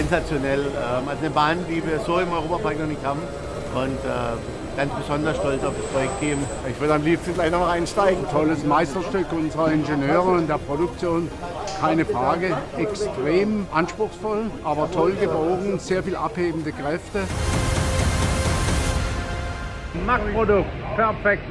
sensationell. Also eine Bahn, die wir so im Europapark noch nicht haben. Und ganz besonders stolz auf das Projektteam. Ich würde am liebsten gleich noch einsteigen. Tolles Meisterstück unserer Ingenieure und der Produktion. Keine Frage. Extrem anspruchsvoll, aber toll gewogen. Sehr viel abhebende Kräfte. Machtprodukt, perfekt.